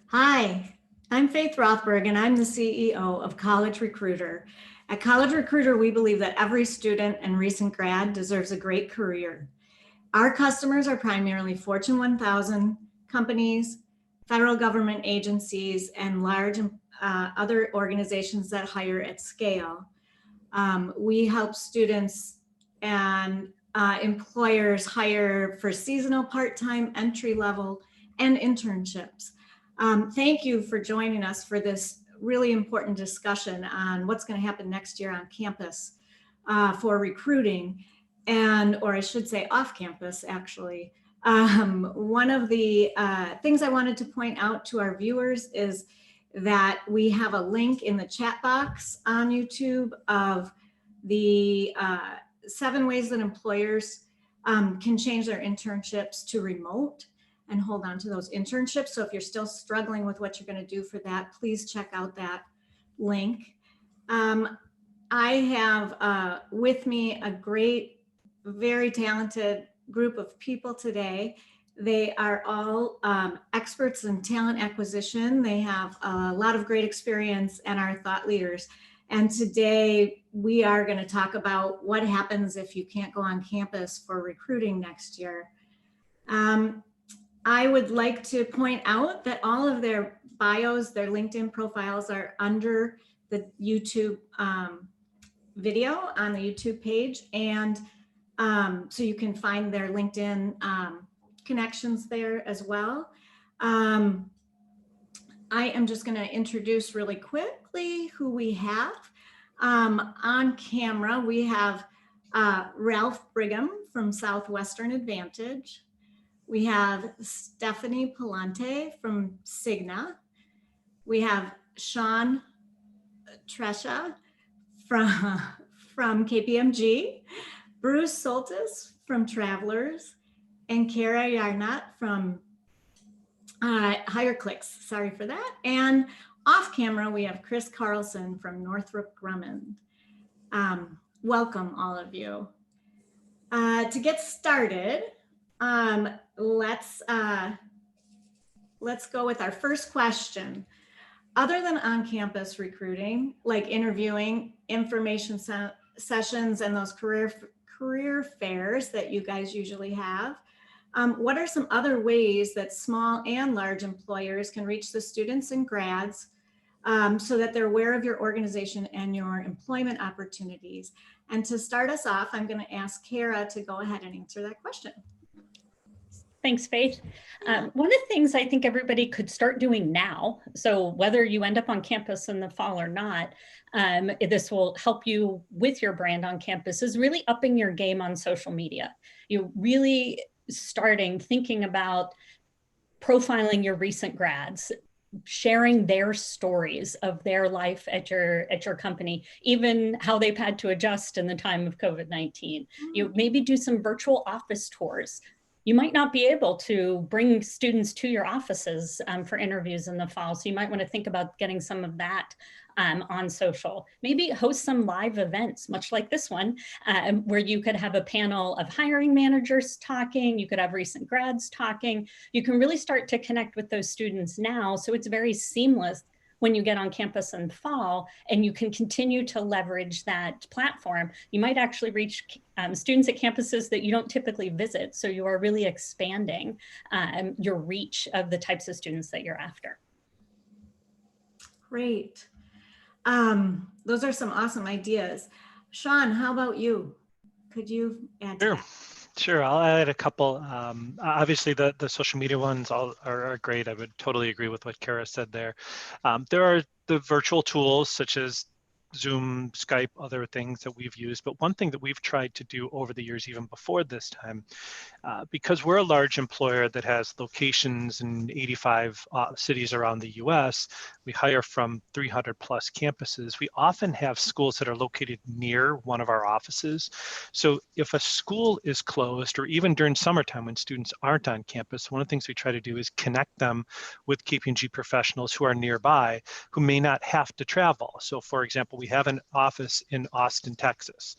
Hi, I'm Faith Rothberg, and I'm the CEO of College Recruiter. At College Recruiter, we believe that every student and recent grad deserves a great career. Our customers are primarily Fortune 1000 companies, federal government agencies, and large other organizations that hire at scale. We help students and employers hire for seasonal, part-time, entry level, and internships. Thank you for joining us for this really important discussion on what's going to happen next year on campus for recruiting, or I should say off campus, actually. One of the things I wanted to point out to our viewers is that we have a link in the chat box on YouTube of the 7 ways that employers can change their internships to remote and hold on to those internships. So if you're still struggling with what you're going to do for that, please check out that link. I have with me a great, very talented group of people today. They are all experts in talent acquisition. They have a lot of great experience and are thought leaders. And today we are going to talk about what happens if you can't go on campus for recruiting next year. I would like to point out that all of their bios, their LinkedIn profiles are under the YouTube video on the YouTube page. And so you can find their LinkedIn connections there as well. I am just going to introduce really quickly who we have. On camera, we have Ralph Brigham from Southwestern Advantage. We have Stephanie Palante from Cigna. We have Sean Tresha from KPMG, Bruce Soltis from Travelers, and Kara Yarnot from HireClicks. Sorry for that. And off camera, we have Chris Carlson from Northrop Grumman. Welcome, all of you. To get started, let's go with our first question. Other than on-campus recruiting, like interviewing, information sessions, and those career fairs that you guys usually have, what are some other ways that small and large employers can reach the students and grads so that they're aware of your organization and your employment opportunities? And to start us off, I'm going to ask Kara to go ahead and answer that question. Thanks, Faith. One of the things I think everybody could start doing now, so whether you end up on campus in the fall or not, this will help you with your brand on campus, is really upping your game on social media. You're really thinking about profiling your recent grads, sharing their stories of their life at your company, even how they've had to adjust in the time of COVID-19. You maybe do some virtual office tours. You might not be able to bring students to your offices for interviews in the fall, so you might want to think about getting some of that on social. Maybe host some live events, much like this one, where you could have a panel of hiring managers talking, you could have recent grads talking. You can really start to connect with those students now, so it's very seamless when you get on campus in the fall, and you can continue to leverage that platform. You might actually reach students at campuses that you don't typically visit, so you are really expanding your reach of the types of students that you're after. Great. Those are some awesome ideas. Sean, how about you? Could you add to that? Sure, I'll add a couple. Obviously, the social media ones are great. I would totally agree with what Kara said there. There are the virtual tools such as Zoom, Skype, other things that we've used. But one thing that we've tried to do over the years, even before this time, because we're a large employer that has locations in 85 cities around the US, we hire from 300 plus campuses. We often have schools that are located near one of our offices. So if a school is closed, or even during summertime when students aren't on campus, one of the things we try to do is connect them with KPMG professionals who are nearby, who may not have to travel. So for example, we we have an office in Austin, Texas.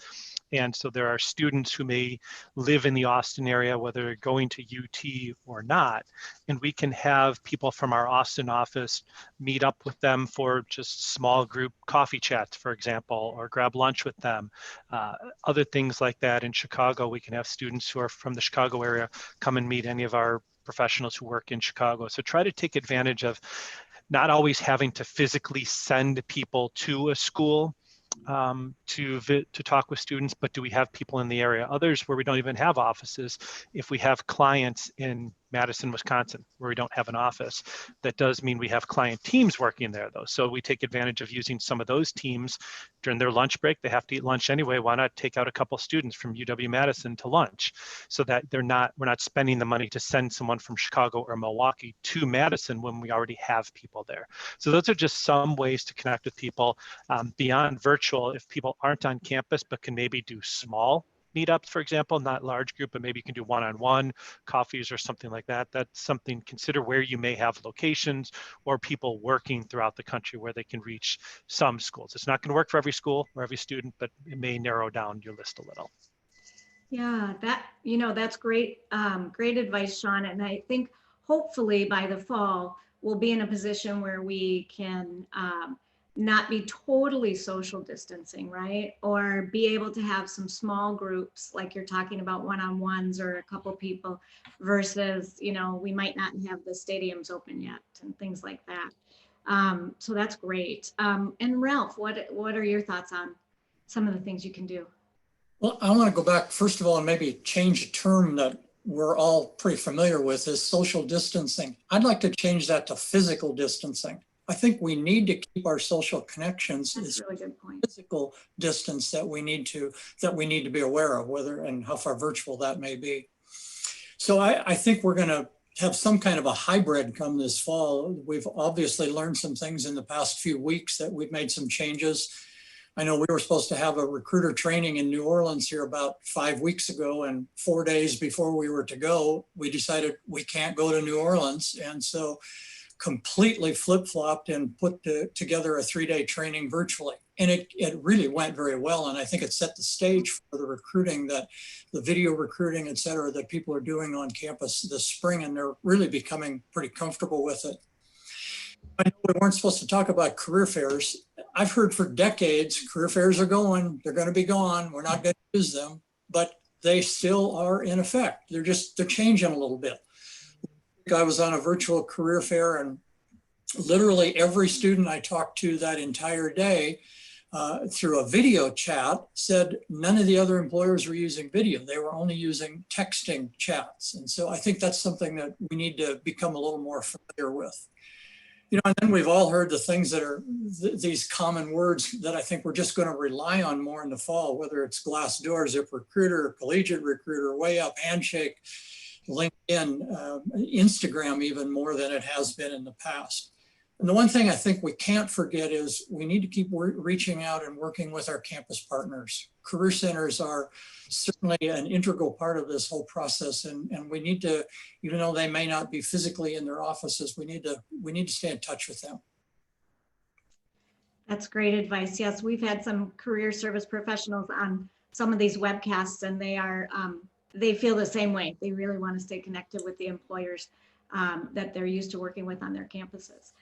And so there are students who may live in the Austin area, whether they're going to UT or not. And we can have people from our Austin office meet up with them for just small group coffee chats, for example, or grab lunch with them. Other things like that. In Chicago, we can have students who are from the Chicago area come and meet any of our professionals who work in Chicago. So try to take advantage of not always having to physically send people to a school to talk with students, but do we have people in the area? Others where we don't even have offices, if we have clients in Madison, Wisconsin, where we don't have an office, that does mean we have client teams working there though. So we take advantage of using some of those teams during their lunch break. They have to eat lunch anyway. Why not take out a couple students from UW-Madison to lunch so that we're not spending the money to send someone from Chicago or Milwaukee to Madison when we already have people there. So those are just some ways to connect with people beyond virtual. If people aren't on campus, but can maybe do small meetups, for example, not large group, but maybe you can do one-on-one coffees or something like that. That's something, consider where you may have locations or people working throughout the country where they can reach some schools. It's not going to work for every school or every student, but it may narrow down your list a little. Yeah, that's great, great advice, Sean. And I think hopefully by the fall, we'll be in a position where we can not be totally social distancing, right? Or be able to have some small groups, like you're talking about one-on-ones or a couple people versus, we might not have the stadiums open yet and things like that. So that's great. And Ralph, what are your thoughts on some of the things you can do? Well, I want to go back, first of all, and maybe change a term that we're all pretty familiar with is social distancing. I'd like to change that to physical distancing. I think we need to keep our social connections. That's a really good point. Physical distance that we need to be aware of, whether and how far virtual that may be. So I think we're going to have some kind of a hybrid come this fall. We've obviously learned some things in the past few weeks that we've made some changes. I know we were supposed to have a recruiter training in New Orleans here about 5 weeks ago, and 4 days before we were to go, we decided we can't go to New Orleans. And so completely flip-flopped and put together a 3-day training virtually. And it really went very well. And I think it set the stage for the recruiting, that the video recruiting, et cetera, that people are doing on campus this spring, and they're really becoming pretty comfortable with it. I know we weren't supposed to talk about career fairs. I've heard for decades, career fairs are going, they're going to be gone. We're not going to use them, but they still are in effect. They're changing a little bit. I was on a virtual career fair, and literally every student I talked to that entire day through a video chat said none of the other employers were using video. They were only using texting chats. And so I think that's something that we need to become a little more familiar with. And then we've all heard the things that are these common words that I think we're just going to rely on more in the fall, whether it's Glassdoor, ZipRecruiter, Collegiate Recruiter, Way Up, Handshake, LinkedIn, Instagram, even more than it has been in the past. And the one thing I think we can't forget is we need to keep reaching out and working with our campus partners. Career centers are certainly an integral part of this whole process, and we need to, even though they may not be physically in their offices, we need to stay in touch with them. That's great advice. Yes, we've had some career service professionals on some of these webcasts, and they feel the same way. They really want to stay connected with the employers that they're used to working with on their campuses.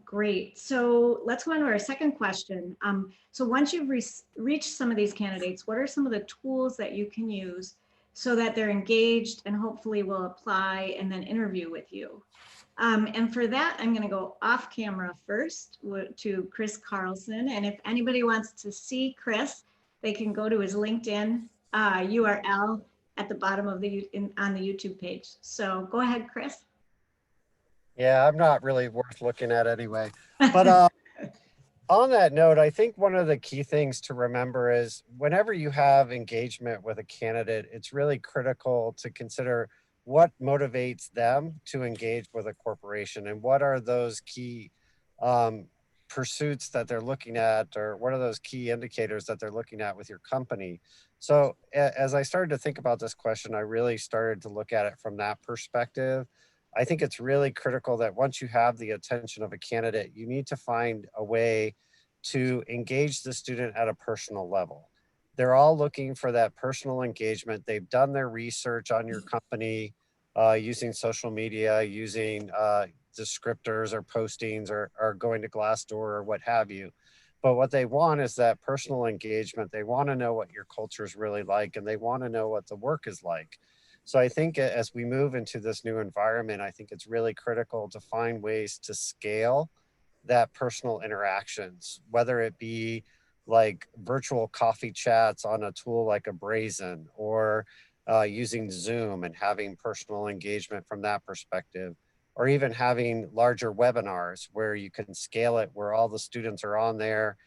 Great. So let's go on to our second question. So once you've reached some of these candidates, what are some of the tools that you can use so that they're engaged and hopefully will apply and then interview with you? And for that, I'm going to go off camera first to Chris Carlson. And if anybody wants to see Chris, they can go to his LinkedIn URL at the bottom of on the YouTube page. So go ahead, Chris. Yeah, I'm not really worth looking at anyway. But on that note, I think one of the key things to remember is whenever you have engagement with a candidate, it's really critical to consider what motivates them to engage with a corporation and what are those key pursuits that they're looking at, or what are those key indicators that they're looking at with your company. So as I started to think about this question, I really started to look at it from that perspective. I think it's really critical that once you have the attention of a candidate, you need to find a way to engage the student at a personal level. They're all looking for that personal engagement. They've done their research on your company using social media, using descriptors or postings or going to Glassdoor or what have you. But what they want is that personal engagement. They want to know what your culture is really like, and they want to know what the work is like. So I think as we move into this new environment, I think it's really critical to find ways to scale that personal interactions, whether it be like virtual coffee chats on a tool like a Brazen, or using Zoom and having personal engagement from that perspective, or even having larger webinars where you can scale it, where all the students are on there.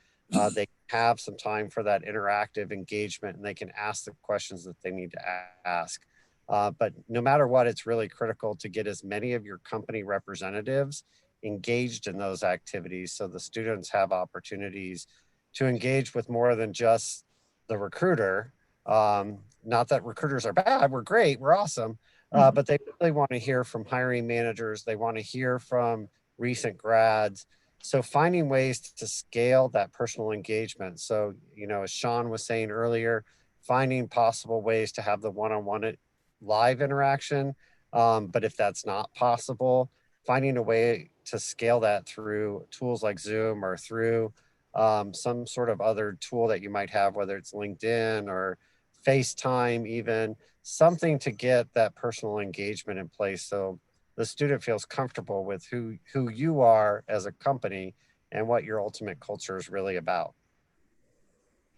They have some time for that interactive engagement, and they can ask the questions that they need to ask. But no matter what, it's really critical to get as many of your company representatives engaged in those activities, so the students have opportunities to engage with more than just the recruiter. Not that recruiters are bad, we're great, we're awesome, but they really want to hear from hiring managers. They want to hear from recent grads. So finding ways to scale that personal engagement. So, you know, as Sean was saying earlier, finding possible ways to have the one-on-one live interaction. But if that's not possible, finding a way to scale that through tools like Zoom or through some sort of other tool that you might have, whether it's LinkedIn or FaceTime, even something to get that personal engagement in place, so the student feels comfortable with who you are as a company and what your ultimate culture is really about.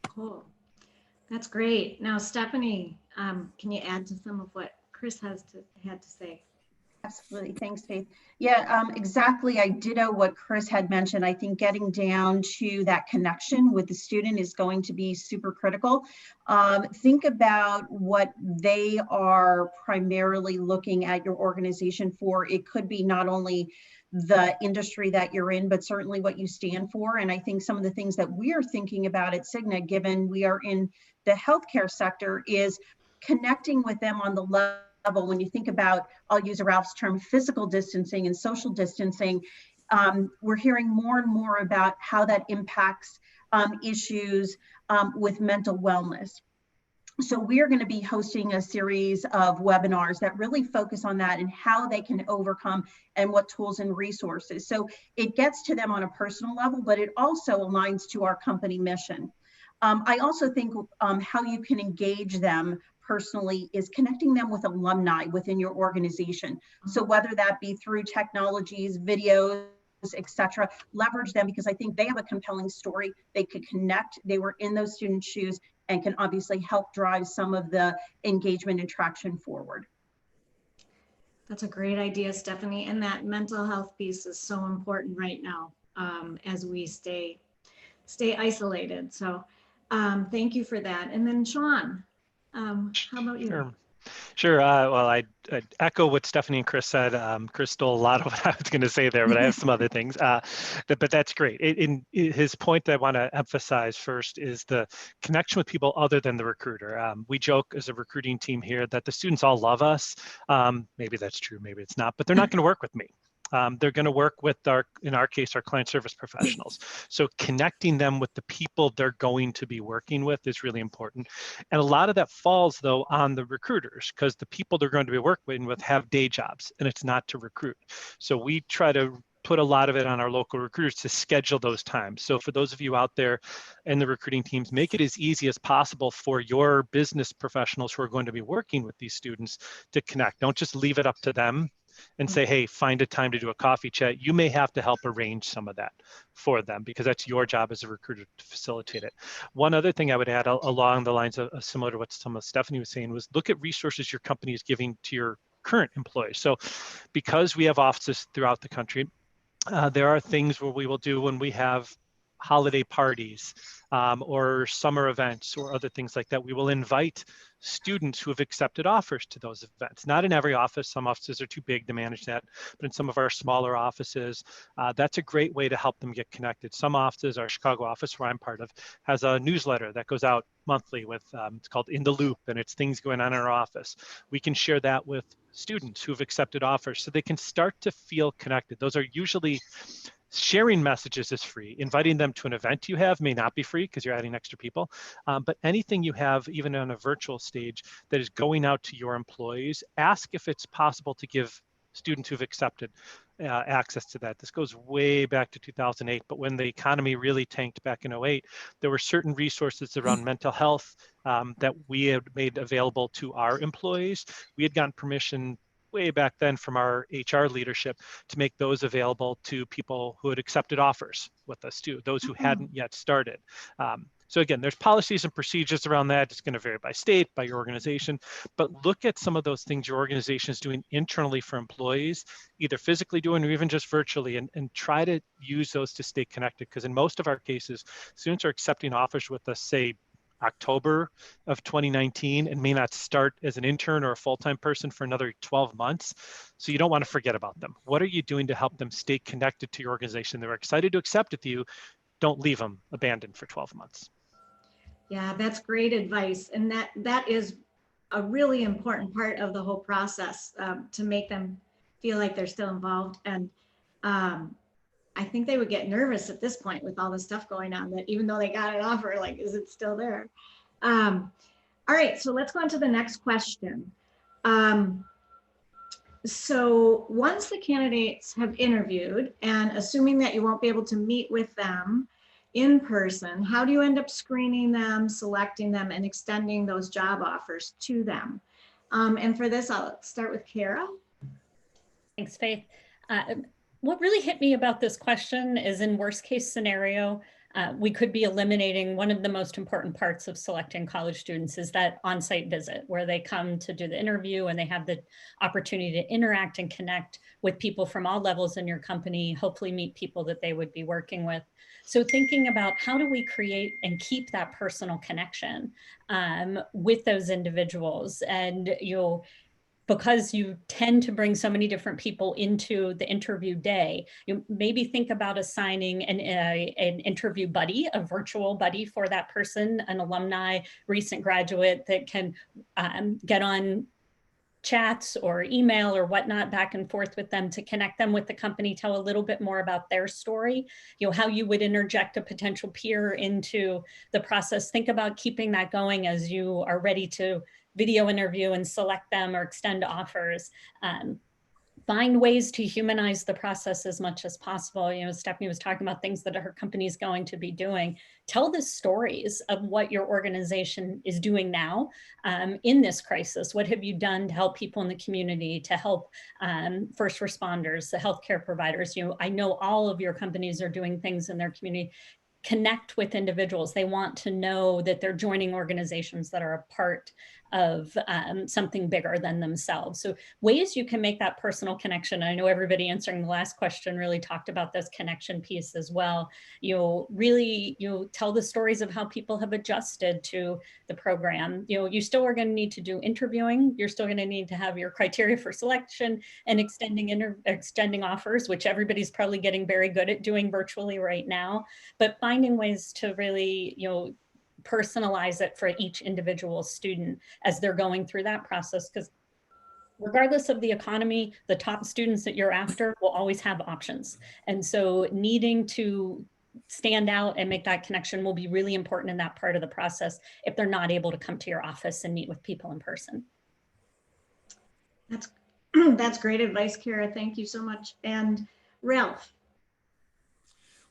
Cool. That's great. Now, Stephanie, can you add to some of what Chris had to say? Absolutely. Thanks, Faith. Yeah, exactly. I ditto what Chris had mentioned. I think getting down to that connection with the student is going to be super critical. Think about what they are primarily looking at your organization for. It could be not only the industry that you're in, but certainly what you stand for. And I think some of the things that we're thinking about at Cigna, given we are in the healthcare sector, is connecting with them on the level. When you think about, I'll use Ralph's term, physical distancing and social distancing, we're hearing more and more about how that impacts issues with mental wellness. So we're going to be hosting a series of webinars that really focus on that and how they can overcome and what tools and resources. So it gets to them on a personal level, but it also aligns to our company mission. I also think how you can engage them personally is connecting them with alumni within your organization. So whether that be through technologies, videos, etc., leverage them, because I think they have a compelling story. They could connect. They were in those student shoes and can obviously help drive some of the engagement and traction forward. That's a great idea, Stephanie. And that mental health piece is so important right now as we stay isolated. So thank you for that. And then Sean, how about you? Sure. Well, I'd echo what Stephanie and Chris said. Chris stole a lot of what I was going to say there, but I have some other things. But that's great. His point that I want to emphasize first is the connection with people other than the recruiter. We joke as a recruiting team here that the students all love us. Maybe that's true, maybe it's not, but they're not going to work with me. They're going to work with in our case, our client service professionals. So connecting them with the people they're going to be working with is really important. And a lot of that falls though on the recruiters, because the people they're going to be working with have day jobs and it's not to recruit. So we try to put a lot of it on our local recruiters to schedule those times. So for those of you out there in the recruiting teams, make it as easy as possible for your business professionals who are going to be working with these students to connect. Don't just leave it up to them and say, hey, find a time to do a coffee chat. You may have to help arrange some of that for them, because that's your job as a recruiter to facilitate it. One other thing I would add along the lines of similar to what some of Stephanie was saying was look at resources your company is giving to your current employees. So because we have offices throughout the country, there are things where we will do when we have holiday parties or summer events or other things like that. We will invite students who have accepted offers to those events. Not in every office. Some offices are too big to manage that, but in some of our smaller offices, that's a great way to help them get connected. Some offices, our Chicago office where I'm part of, has a newsletter that goes out monthly with, it's called In the Loop, and it's things going on in our office. We can share that with students who've accepted offers so they can start to feel connected. Those are usually Sharing messages is free. Inviting them to an event you have may not be free because you're adding extra people. But anything you have, even on a virtual stage, that is going out to your employees, ask if it's possible to give students who've accepted access to that. This goes way back to 2008, but when the economy really tanked back in 2008, there were certain resources around mental health that we had made available to our employees. We had gotten permission way back then from our HR leadership to make those available to people who had accepted offers with us too, those who hadn't yet started. So again, there's policies and procedures around that. It's going to vary by state, by your organization, but look at some of those things your organization is doing internally for employees, either physically doing or even just virtually, and try to use those to stay connected. Because in most of our cases, students are accepting offers with us, say, October of 2019, and may not start as an intern or a full-time person for another 12 months. So you don't want to forget about them. What are you doing to help them stay connected to your organization? They're excited to accept with you. Don't leave them abandoned for 12 months. Yeah, that's great advice. And that is a really important part of the whole process, to make them feel like they're still involved. And I think they would get nervous at this point with all the stuff going on, that even though they got an offer, like, is it still there? All right, so let's go on to the next question. So once the candidates have interviewed, and assuming that you won't be able to meet with them in person, how do you end up screening them, selecting them, and extending those job offers to them? And for this, I'll start with Kara. Thanks, Faith. What really hit me about this question is, in worst case scenario, we could be eliminating one of the most important parts of selecting college students, is that on-site visit where they come to do the interview and they have the opportunity to interact and connect with people from all levels in your company, hopefully meet people that they would be working with. So thinking about how do we create and keep that personal connection with those individuals, and because you tend to bring so many different people into the interview day, you maybe think about assigning an interview buddy, a virtual buddy for that person, an alumni, recent graduate that can get on chats or email or whatnot back and forth with them to connect them with the company, tell a little bit more about their story, how you would interject a potential peer into the process. Think about keeping that going as you are ready to video interview and select them or extend offers. Find ways to humanize the process as much as possible. Stephanie was talking about things that her company is going to be doing. Tell the stories of what your organization is doing now in this crisis. What have you done to help people in the community, to help first responders, the healthcare providers? I know all of your companies are doing things in their community. Connect with individuals. They want to know that they're joining organizations that are a part of something bigger than themselves. So ways you can make that personal connection. I know everybody answering the last question really talked about this connection piece as well. You'll tell the stories of how people have adjusted to the program. You still are going to need to do interviewing. You're still going to need to have your criteria for selection and extending offers, which everybody's probably getting very good at doing virtually right now. But finding ways to really, personalize it for each individual student as they're going through that process, because regardless of the economy, the top students that you're after will always have options. And so needing to stand out and make that connection will be really important in that part of the process if they're not able to come to your office and meet with people in person. That's great advice, Kara. Thank you so much. And Ralph.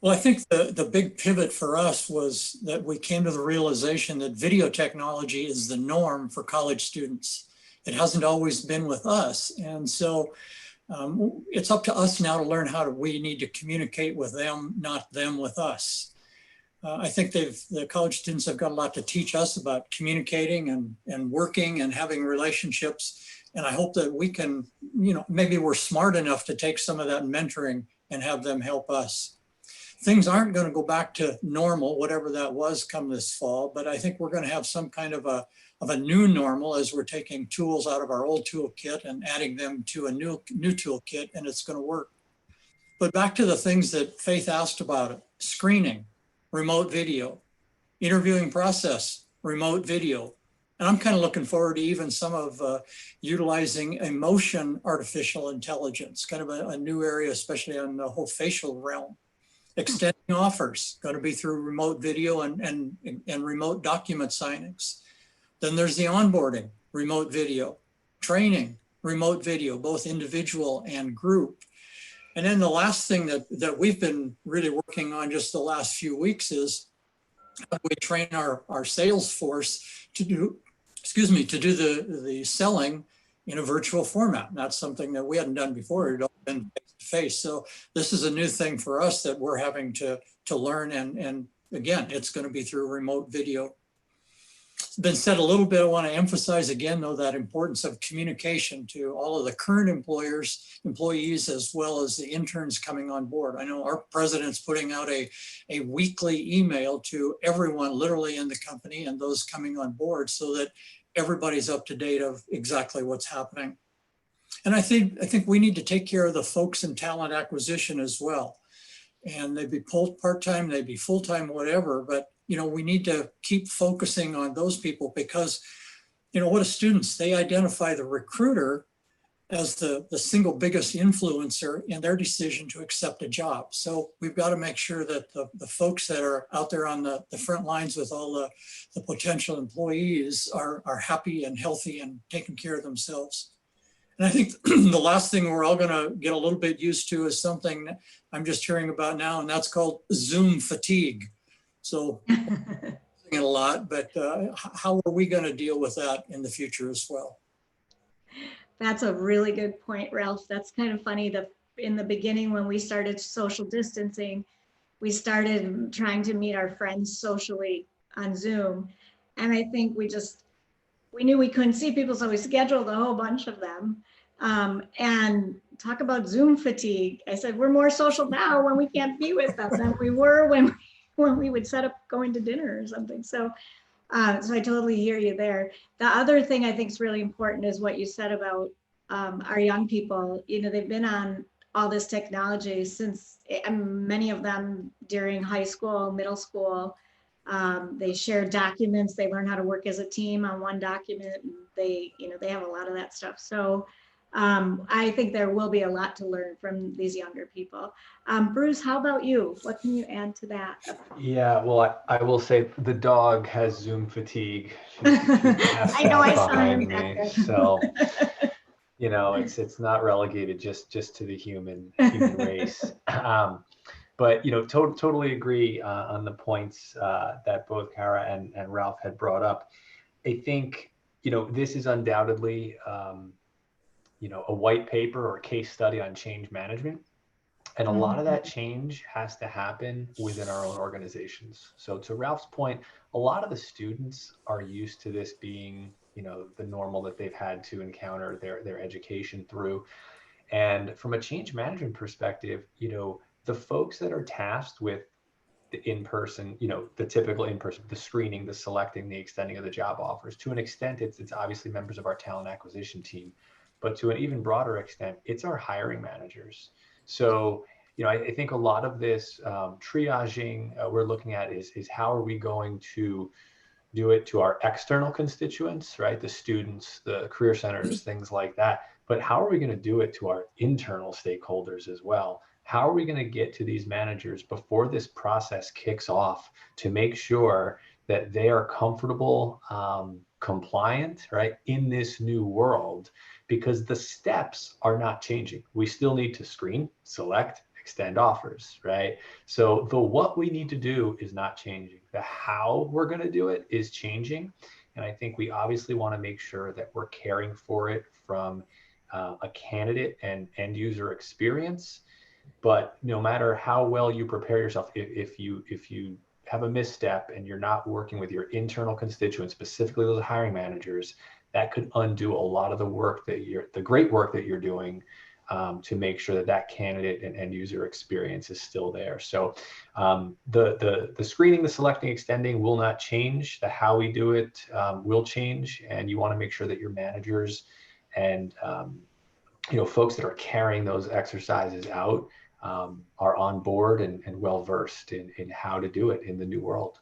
Well, I think the big pivot for us was that we came to the realization that video technology is the norm for college students. It hasn't always been with us. And so it's up to us now to learn how we need to communicate with them, not them with us. I think the college students have got a lot to teach us about communicating and working and having relationships. And I hope that we can, maybe we're smart enough to take some of that mentoring and have them help us. Things aren't going to go back to normal, whatever that was, come this fall, but I think we're going to have some kind of a new normal as we're taking tools out of our old toolkit and adding them to a new toolkit, and it's going to work. But back to the things that Faith asked about: screening, remote video, interviewing process, remote video. And I'm kind of looking forward to even some of utilizing emotion artificial intelligence, kind of a new area, especially on the whole facial realm. Extending offers, going to be through remote video and remote document signings. Then there's the onboarding, remote video, training, remote video, both individual and group. And then the last thing that we've been really working on just the last few weeks is how we train our sales force to do, the selling in a virtual format. And that's something that we hadn't done before. It had been face to face. So this is a new thing for us that we're having to learn. And again, it's going to be through remote video. It's been said a little bit. I want to emphasize again, though, that importance of communication to all of the current employees, as well as the interns coming on board. I know our president's putting out a weekly email to everyone literally in the company and those coming on board so that everybody's up to date of exactly what's happening. And I think we need to take care of the folks in talent acquisition as well. And they'd be part-time, they'd be full-time, whatever, but we need to keep focusing on those people because, what do students, they identify the recruiter as the single biggest influencer in their decision to accept a job. So we've got to make sure that the folks that are out there on the front lines with all the potential employees are happy and healthy and taking care of themselves. And I think the last thing we're all going to get a little bit used to is something I'm just hearing about now, and that's called Zoom fatigue. So it a lot, but how are we going to deal with that in the future as well? That's a really good point, Ralph. That's kind of funny. In the beginning, when we started social distancing, we started trying to meet our friends socially on Zoom. And I think we knew we couldn't see people, so we scheduled a whole bunch of them. And talk about Zoom fatigue. I said, we're more social now when we can't be with them than we were when we would set up going to dinner or something. So I totally hear you there. The other thing I think is really important is what you said about our young people. They've been on all this technology since, many of them during high school, middle school. They share documents. They learn how to work as a team on one document. And they have a lot of that stuff. So I think there will be a lot to learn from these younger people. Bruce, how about you? What can you add to that? Yeah, well, I will say the dog has Zoom fatigue. She's I know, I saw him behind back me, there. so it's not relegated just to the human race. But totally agree on the points that both Kara and Ralph had brought up. I think this is undoubtedly a white paper or case study on change management. And a lot of that change has to happen within our own organizations. So to Ralph's point, a lot of the students are used to this being, the normal that they've had to encounter their education through. And from a change management perspective, the folks that are tasked with the in-person, the typical in-person, the screening, the selecting, the extending of the job offers, to an extent, it's obviously members of our talent acquisition team. But to an even broader extent, it's our hiring managers. So, I think a lot of this triaging we're looking at is how are we going to do it to our external constituents, right? The students, the career centers, things like that. But how are we going to do it to our internal stakeholders as well? How are we going to get to these managers before this process kicks off to make sure that they are comfortable, compliant, right, in this new world? Because the steps are not changing. We still need to screen, select, extend offers, right? So the what we need to do is not changing. The how we're going to do it is changing. And I think we obviously want to make sure that we're caring for it from a candidate and end user experience. But no matter how well you prepare yourself, if you have a misstep and you're not working with your internal constituents, specifically those hiring managers, that could undo a lot of the work the great work that you're doing to make sure that candidate and end user experience is still there. So the screening, the selecting, extending will not change. The how we do it will change, and you want to make sure that your managers and folks that are carrying those exercises out are on board and well versed in how to do it in the new world.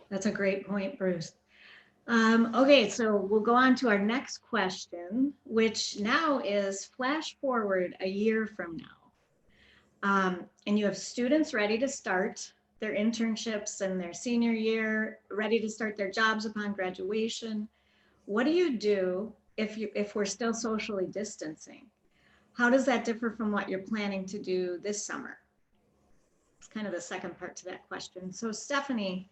That's a great point, Bruce. Okay, so we'll go on to our next question, which now is flash forward a year from and you have students ready to start their internships and their senior year, ready to start their jobs upon graduation. What do you do if we're still socially distancing? How does that differ from what you're planning to do this summer? It's kind of the second part to that question. So Stephanie,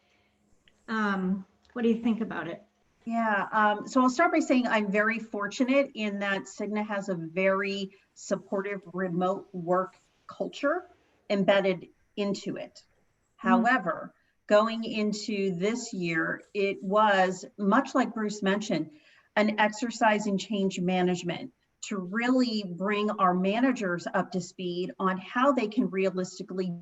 what do you think about it? Yeah, so I'll start by saying I'm very fortunate in that Cigna has a very supportive remote work culture embedded into it. However, going into this year, it was, much like Bruce mentioned, an exercise in change management to really bring our managers up to speed on how they can realistically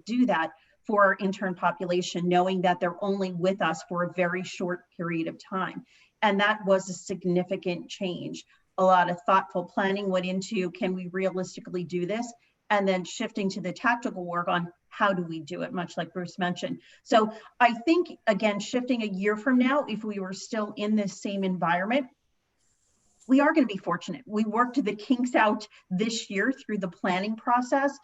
do that for our intern population, knowing that they're only with us for a very short period of time. And that was a significant change. A lot of thoughtful planning went into, can we realistically do this? And then shifting to the tactical work on how do we do it, much like Bruce mentioned. So I think, again, shifting a year from now, if we were still in this same environment, we are going to be fortunate. We worked the kinks out this year through the planning process,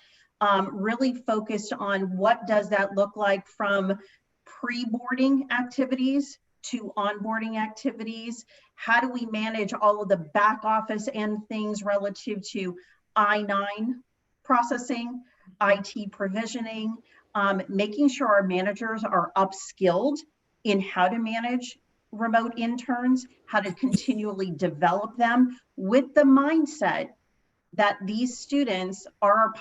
really focused on what does that look like from pre-boarding activities to onboarding activities. How do we manage all of the back office and things relative to I-9 processing, IT provisioning, making sure our managers are upskilled in how to manage remote interns, how to continually develop them with the mindset that these students are our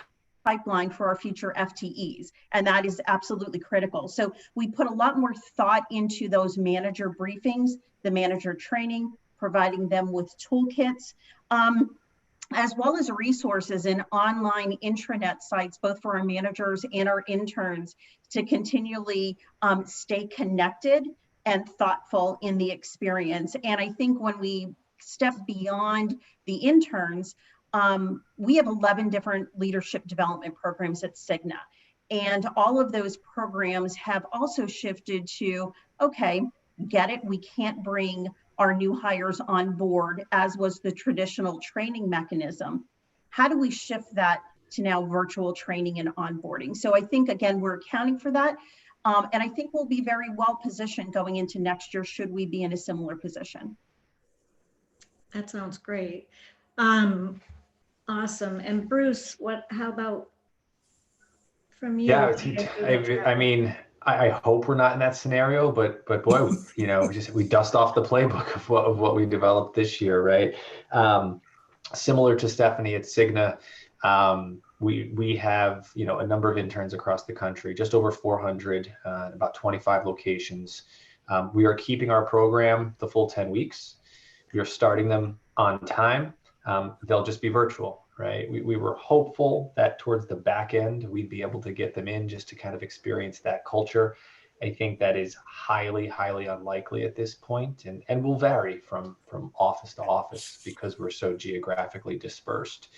pipeline for our future FTEs. And that is absolutely critical. So we put a lot more thought into those manager briefings, the manager training, providing them with toolkits, as well as resources and online intranet sites, both for our managers and our interns, to continually stay connected and thoughtful in the experience. And I think when we step beyond the interns, we have 11 different leadership development programs at Cigna. And all of those programs have also shifted to, okay, get it, we can't bring our new hires on board as was the traditional training mechanism. How do we shift that to now virtual training and onboarding? So I think, again, we're accounting for that. And I think we'll be very well positioned going into next year should we be in a similar position. That sounds great. Awesome. And Bruce, how about from you? Yeah, I mean, I hope we're not in that scenario, but boy, you know, we dust off the playbook of what we developed this year, right? Similar to Stephanie at Cigna, we have, you know, a number of interns across the country, just over 400, about 25 locations. We are keeping our program the full 10 weeks. We are starting them on time. They'll just be virtual, right? We were hopeful that towards the back end, we'd be able to get them in just to kind of experience that culture. I think that is highly, highly unlikely at this point, and will vary from office to office because we're so geographically dispersed.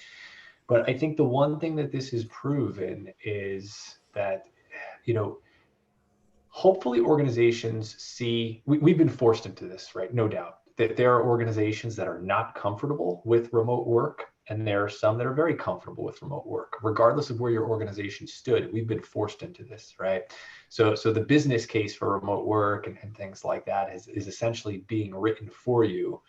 But I think the one thing that this has proven is that, you know, hopefully organizations see, we've been forced into this, right? No doubt that there are organizations that are not comfortable with remote work, and there are some that are very comfortable with remote work. Regardless of where your organization stood, we've been forced into this, right? So the business case for remote work and things like that is essentially being written for you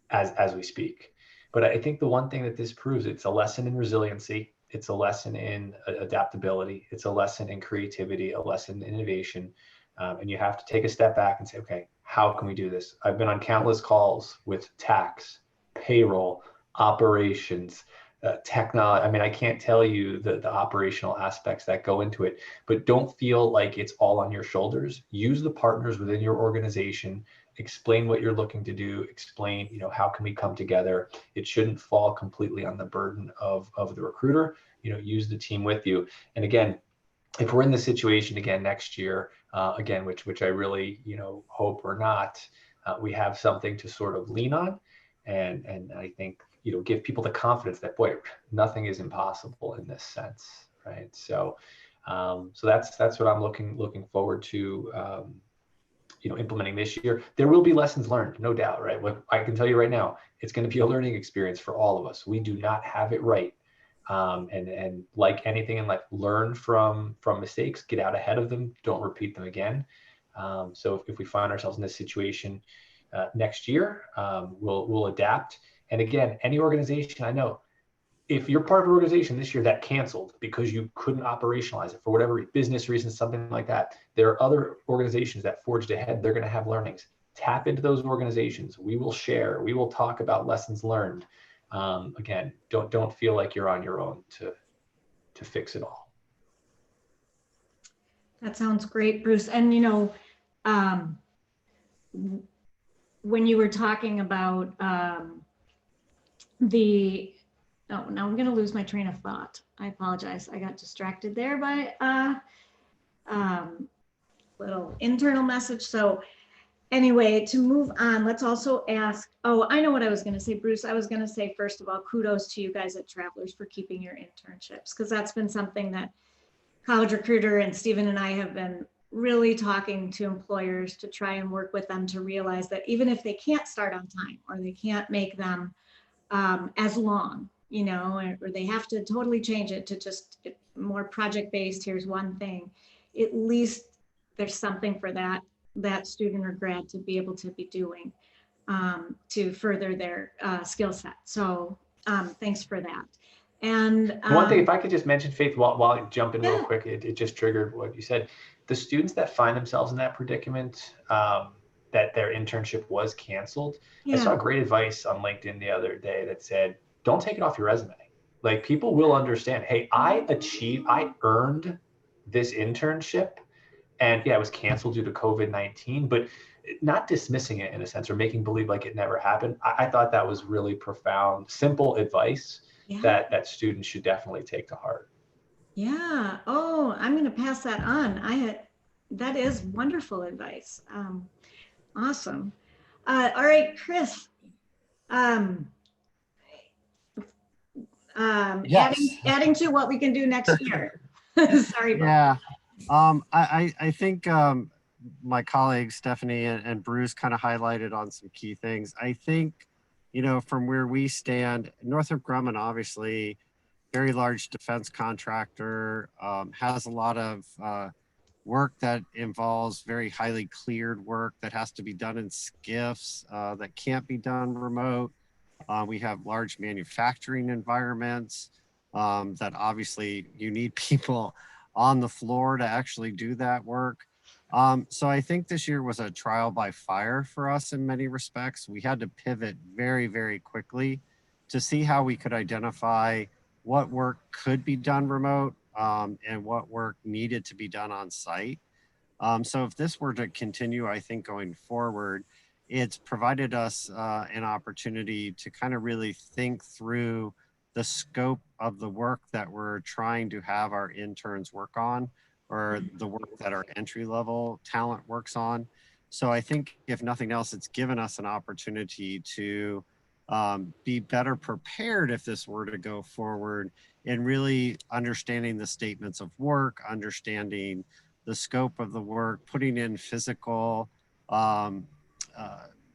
as we speak. But I think the one thing that this proves, it's a lesson in resiliency. It's a lesson in adaptability. It's a lesson in creativity, a lesson in innovation. And you have to take a step back and say, okay, how can we do this? I've been on countless calls with tax, payroll, operations, technology. I mean, I can't tell you the operational aspects that go into it, but don't feel like it's all on your shoulders. Use the partners within your organization. Explain what you're looking to do. Explain, you know, how can we come together? It shouldn't fall completely on the burden of the recruiter. You know, use the team with you. And again, if we're in this situation again next year, again, which I really, you know, hope we're not, we have something to sort of lean on, and I think, you know, give people the confidence that, boy, nothing is impossible in this sense, right? So, so that's what I'm looking forward to. You know, implementing this year. There will be lessons learned, no doubt, right? What I can tell you right now, it's going to be a learning experience for all of us. We do not have it right And like anything in life, learn from mistakes, get out ahead of them, don't repeat them again. So if we find ourselves in this situation next year, we'll adapt. And again, any organization, I know, if you're part of an organization this year that canceled because you couldn't operationalize it for whatever business reasons, something like that, there are other organizations that forged ahead. They're going to have learnings. Tap into those organizations. We will share. We will talk about lessons learned. Again, don't feel like you're on your own to fix it all. That sounds great, Bruce. And when you were talking about oh, now I'm going to lose my train of thought. I apologize. I got distracted there by little internal message. So anyway, to move on, let's also ask, oh, I know what I was going to say, Bruce. I was going to say, first of all, kudos to you guys at Travelers for keeping your internships, because that's been something that College Recruiter and Stephen and I have been really talking to employers to try and work with them to realize that even if they can't start on time or they can't make them as long, or they have to totally change it to just more project-based, here's one thing, at least there's something for that student or grad to be able to be doing to further their skill set. So thanks for that. And one thing, if I could just mention, Faith, while I jump in yeah. real quick, it just triggered what you said. The students that find themselves in that predicament, that their internship was canceled, Yeah. I saw great advice on LinkedIn the other day that said, don't take it off your resume. Like, people will understand, hey, I earned this internship, and yeah, it was canceled due to COVID-19, but not dismissing it in a sense or making believe like it never happened. I thought that was really profound, simple advice. Yeah. that students should definitely take to heart. Yeah. Oh, I'm going to pass that on. That is wonderful advice. Awesome. All right, Chris. Yes. Adding to what we can do next year. Sorry about that. I think my colleagues Stephanie and Bruce kind of highlighted on some key things. I think, from where we stand, Northrop Grumman, obviously, very large defense contractor, has a lot of work that involves very highly cleared work that has to be done in SCIFs that can't be done remote. We have large manufacturing environments that obviously you need people on the floor to actually do that work. So I think this year was a trial by fire for us in many respects. We had to pivot very, very quickly to see how we could identify what work could be done remote and what work needed to be done on site. So if this were to continue, I think going forward, it's provided us an opportunity to kind of really think through the scope of the work that we're trying to have our interns work on, or the work that our entry-level talent works on. So I think if nothing else, it's given us an opportunity to be better prepared if this were to go forward, in really understanding the statements of work, understanding the scope of the work, putting in physical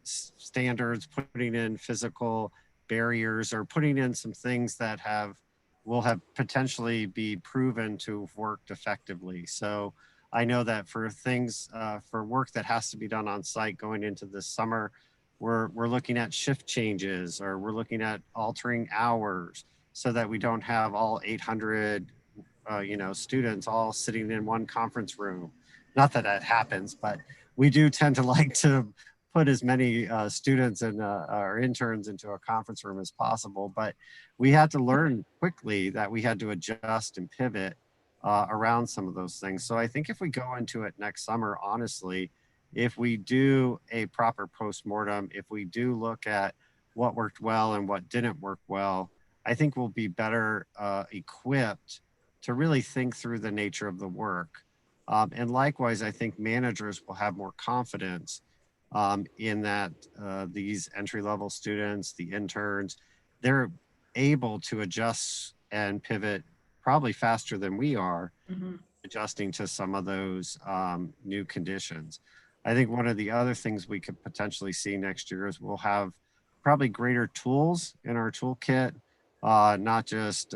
standards, putting in physical barriers, or putting in some things that will have potentially be proven to have worked effectively. So I know that for things, for work that has to be done on site going into this summer, we're looking at shift changes, or we're looking at altering hours so that we don't have all 800 students all sitting in one conference room. Not that that happens, but we do tend to like to put as many students and our interns into a conference room as possible. But we had to learn quickly that we had to adjust and pivot around some of those things. So I think if we go into it next summer, honestly, if we do a proper postmortem, if we do look at what worked well and what didn't work well, I think we'll be better equipped to really think through the nature of the work. And likewise, I think managers will have more confidence in that these entry-level students, the interns, they're able to adjust and pivot probably faster than we are, adjusting to some of those new conditions. I think one of the other things we could potentially see next year is we'll have probably greater tools in our toolkit not just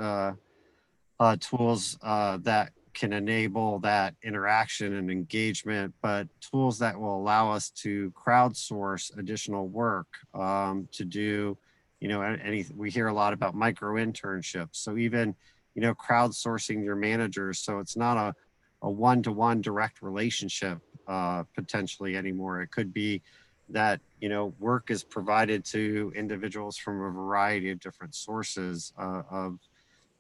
tools that can enable that interaction and engagement, but tools that will allow us to crowdsource additional work to do, we hear a lot about micro internships. So even, crowdsourcing your managers. So it's not a one-to-one direct relationship potentially anymore. It could be that, work is provided to individuals from a variety of different sources of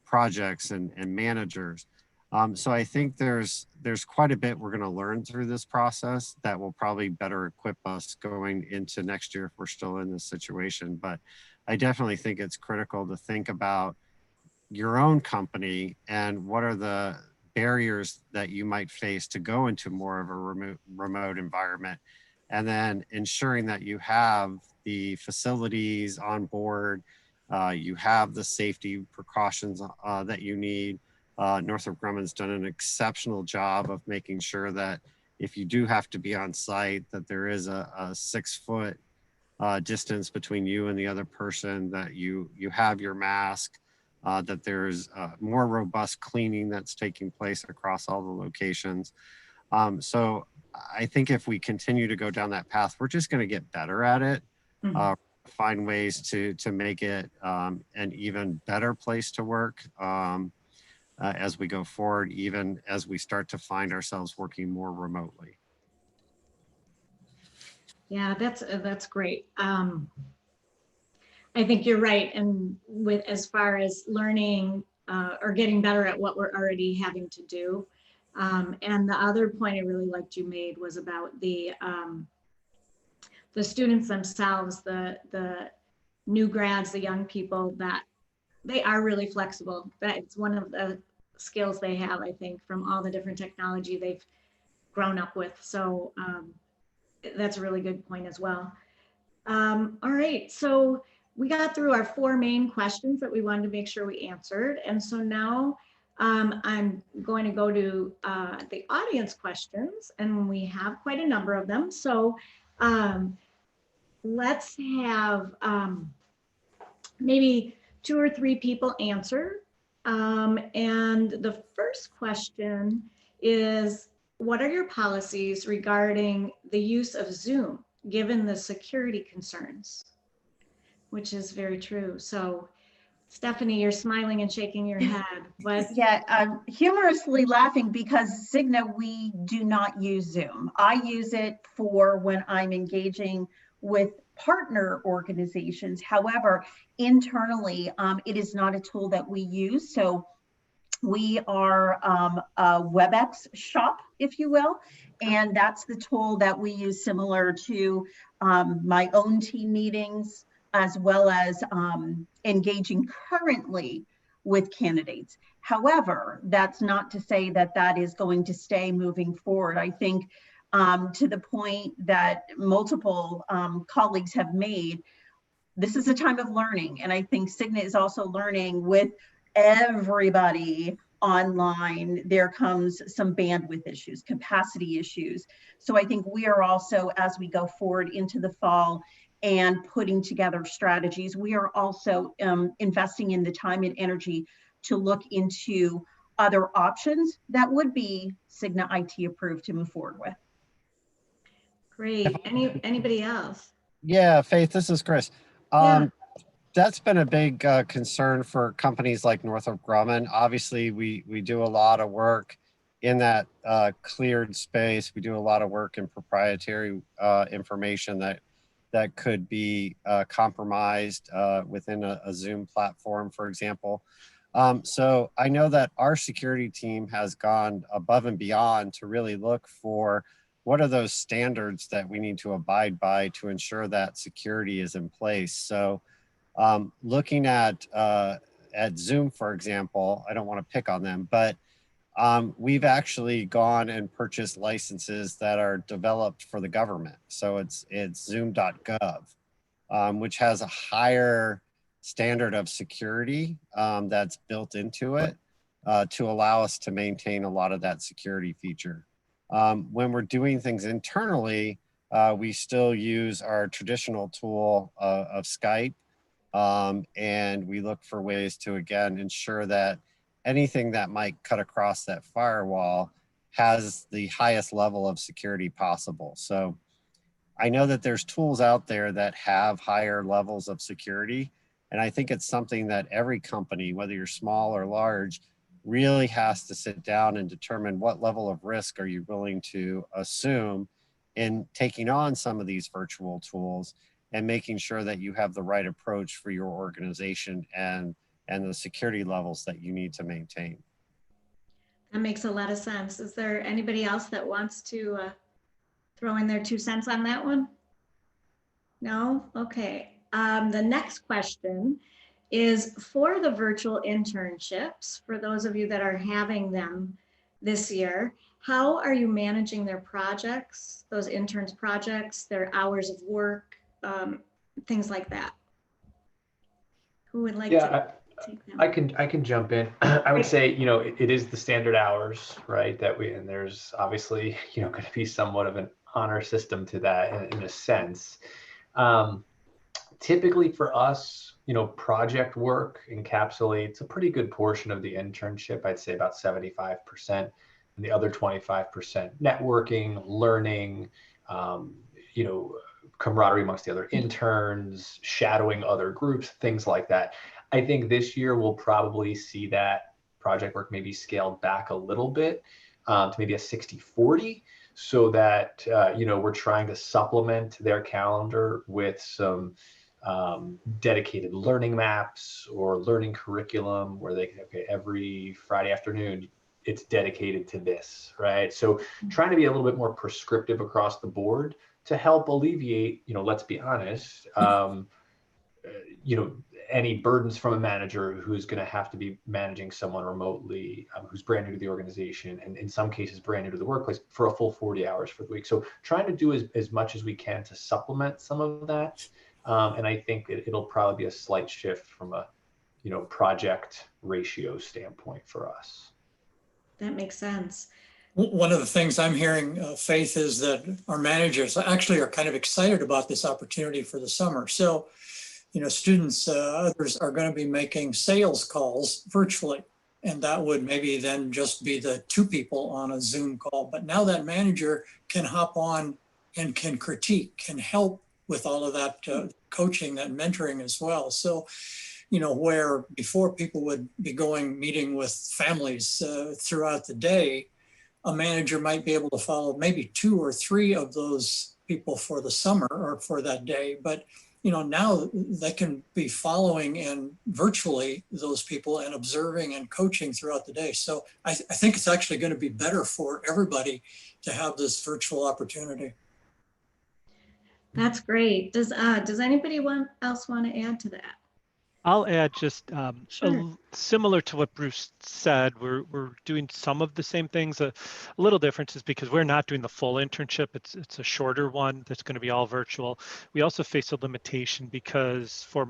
projects and managers. So I think there's quite a bit we're going to learn through this process that will probably better equip us going into next year if we're still in this situation. But I definitely think it's critical to think about your own company and what are the barriers that you might face to go into more of a remote environment, and then ensuring that you have the facilities on board, you have the safety precautions that you need. Northrop Grumman's done an exceptional job of making sure that if you do have to be on site, that there is a 6 foot distance between you and the other person, that you have your mask, that there's more robust cleaning that's taking place across all the locations. So I think if we continue to go down that path, we're just going to get better at it. Find ways to make it an even better place to work as we go forward, even as we start to find ourselves working more remotely. Yeah, that's great. I think you're right. And with as far as learning or getting better at what we're already having to do. And the other point I really liked you made was about the students themselves, the new grads, the young people, that they are really flexible. That it's one of the skills they have, I think, from all the different technology they've grown up with. So that's a really good point as well. All right, so we got through our 4 main questions that we wanted to make sure we answered. And so now I'm going to go to the audience questions, and we have quite a number of them. So let's have maybe 2 or 3 people answer. And the first question is, what are your policies regarding the use of Zoom, given the security concerns? Which is very true. So Stephanie, you're smiling and shaking your head. What? Yeah, I'm humorously laughing because Cigna, we do not use Zoom. I use it for when I'm engaging with partner organizations. However, internally, it is not a tool that we use. So we are a WebEx shop, if you will, and that's the tool that we use, similar to my own team meetings, as well as engaging currently with candidates. However, that's not to say that that is going to stay moving forward. I think to the point that multiple colleagues have made, this is a time of learning. And I think Cigna is also learning with everybody online. There comes some bandwidth issues, capacity issues. So I think we are also, as we go forward into the fall and putting together strategies, we are also investing in the time and energy to look into other options that would be Cigna IT approved to move forward with. Great. Anybody else? Yeah, Faith, this is Chris. Yeah. That's been a big concern for companies like Northrop Grumman. Obviously, we do a lot of work in that cleared space. We do a lot of work in proprietary information that could be compromised within a Zoom platform, for example. So I know that our security team has gone above and beyond to really look for what are those standards that we need to abide by to ensure that security is in place. So looking at Zoom, for example, I don't want to pick on them, but we've actually gone and purchased licenses that are developed for the government. So it's zoom.gov, which has a higher standard of security that's built into it to allow us to maintain a lot of that security feature. When we're doing things internally, we still use our traditional tool of Skype. And we look for ways to, again, ensure that anything that might cut across that firewall has the highest level of security possible. So I know that there's tools out there that have higher levels of security. And I think it's something that every company, whether you're small or large, really has to sit down and determine what level of risk are you willing to assume in taking on some of these virtual tools, and making sure that you have the right approach for your organization and the security levels that you need to maintain. That makes a lot of sense. Is there anybody else that wants to throw in their 2 cents on that one? No? Okay. The next question is for the virtual internships, for those of you that are having them this year, how are you managing their projects, those interns projects, their hours of work, things like that? Who would like to take them? I can jump in. I would say, you know, it is the standard hours, right? And there's obviously, you know, going to be somewhat of an honor system to that in a sense. Typically for us, you know, project work encapsulates a pretty good portion of the internship. I'd say about 75%, and the other 25% networking, learning, you know, camaraderie amongst the other interns, shadowing other groups, things like that. I think this year we'll probably see that project work maybe scaled back a little bit to maybe a 60-40, so that, you know, we're trying to supplement their calendar with some dedicated learning maps or learning curriculum where they can, okay, every Friday afternoon, it's dedicated to this, right? So trying to be a little bit more prescriptive across the board to help alleviate, you know, let's be honest, you know, any burdens from a manager who's going to have to be managing someone remotely, who's brand new to the organization, and in some cases brand new to the workplace, for a full 40 hours for the week. So trying to do as much as we can to supplement some of that. And I think it'll probably be a slight shift from a, you know, project ratio standpoint for us. That makes sense. One of the things I'm hearing, Faith, is that our managers actually are kind of excited about this opportunity for the summer. So, you know, students, others are going to be making sales calls virtually. And that would maybe then just be the 2 people on a Zoom call. But now that manager can hop on and can critique, can help with all of that coaching, that mentoring as well. So, you know, where before people would be meeting with families throughout the day, a manager might be able to follow maybe 2 or 3 of those people for the summer or for that day. But, you know, now they can be following and virtually those people and observing and coaching throughout the day. So I think it's actually going to be better for everybody to have this virtual opportunity. That's great. Does anybody else want to add to that? I'll add just Sure. similar to what Bruce said. We're doing some of the same things. A little difference is because we're not doing the full internship. It's a shorter one that's going to be all virtual. We also face a limitation because for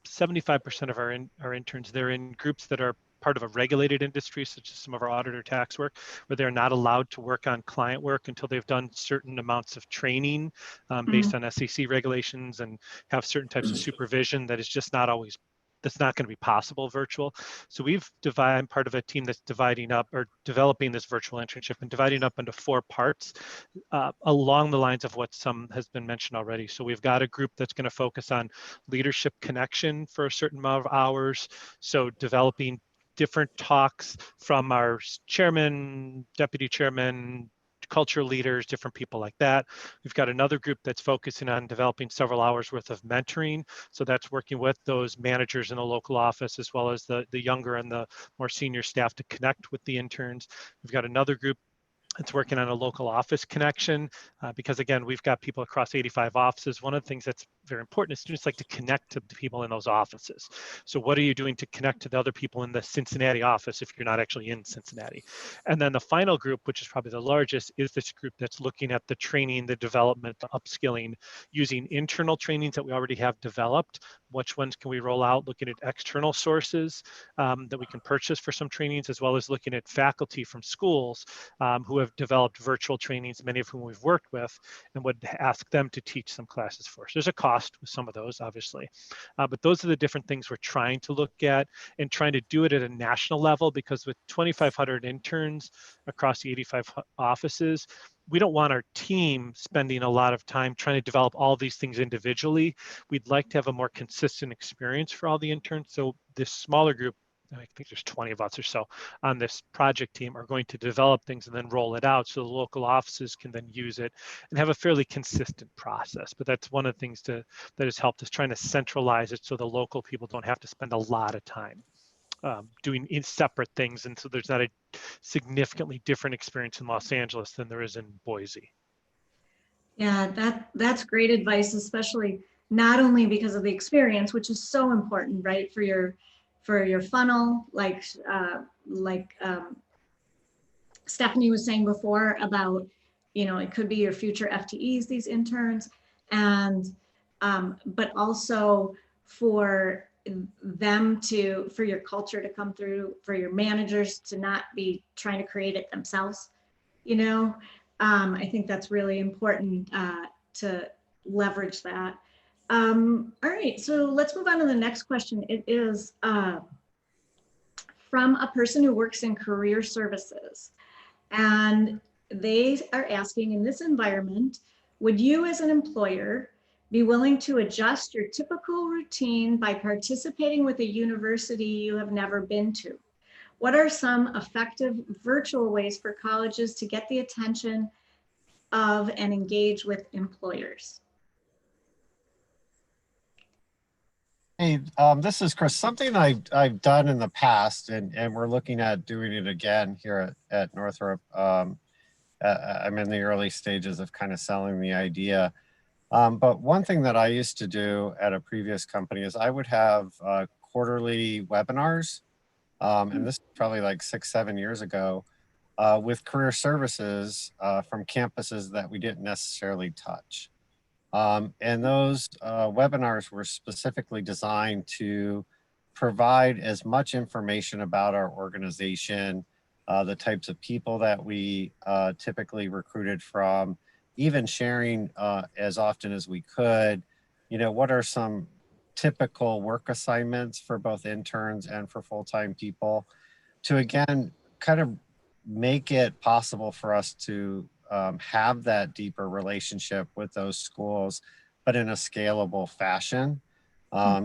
75% of our interns, they're in groups that are part of a regulated industry, such as some of our auditor tax work, where they're not allowed to work on client work until they've done certain amounts of training based on SEC regulations and have certain types of supervision that is just not always, that's not going to be possible virtual. So I'm part of a team that's dividing up or developing this virtual internship and dividing up into 4 parts along the lines of what some has been mentioned already. So we've got a group that's going to focus on leadership connection for a certain amount of hours. So developing different talks from our chairman, deputy chairman, culture leaders, different people like that. We've got another group that's focusing on developing several hours worth of mentoring. So that's working with those managers in the local office, as well as the younger and the more senior staff to connect with the interns. We've got another group that's working on a local office connection because again, we've got people across 85 offices. One of the things that's very important is students like to connect to the people in those offices. So what are you doing to connect to the other people in the Cincinnati office if you're not actually in Cincinnati? And then the final group, which is probably the largest, is this group that's looking at the training, the development, the upskilling, using internal trainings that we already have developed. Which ones can we roll out? Looking at external sources that we can purchase for some trainings, as well as looking at faculty from schools who have developed virtual trainings, many of whom we've worked with, and would ask them to teach some classes for us. There's a cost cost with some of those, obviously. But those are the different things we're trying to look at and trying to do it at a national level, because with 2,500 interns across the 85 offices, we don't want our team spending a lot of time trying to develop all these things individually. We'd like to have a more consistent experience for all the interns. So this smaller group, I think there's 20 of us or so on this project team, are going to develop things and then roll it out so the local offices can then use it and have a fairly consistent process. But that's one of the things that has helped us, trying to centralize it so the local people don't have to spend a lot of time doing separate things. And so there's not a significantly different experience in Los Angeles than there is in Boise. Yeah, that's great advice, especially not only because of the experience, which is so important, right, for your funnel, like Stephanie was saying before about, it could be your future FTEs, these interns, and but also for for your culture to come through, for your managers to not be trying to create it themselves. I think that's really important to leverage that. All right, so let's move on to the next question. It is from a person who works in career services. And they are asking, in this environment, would you as an employer be willing to adjust your typical routine by participating with a university you have never been to? What are some effective virtual ways for colleges to get the attention of and engage with employers? Hey, this is Chris. Something I've done in the past, and we're looking at doing it again here at Northrop. I'm in the early stages of kind of selling the idea. But one thing that I used to do at a previous company is I would have quarterly webinars, and this is probably like 6-7 years ago, with career services from campuses that we didn't necessarily touch. And those webinars were specifically designed to provide as much information about our organization, the types of people that we typically recruited from, even sharing as often as we could, what are some typical work assignments for both interns and for full-time people, to again, kind of make it possible for us to have that deeper relationship with those schools, but in a scalable fashion.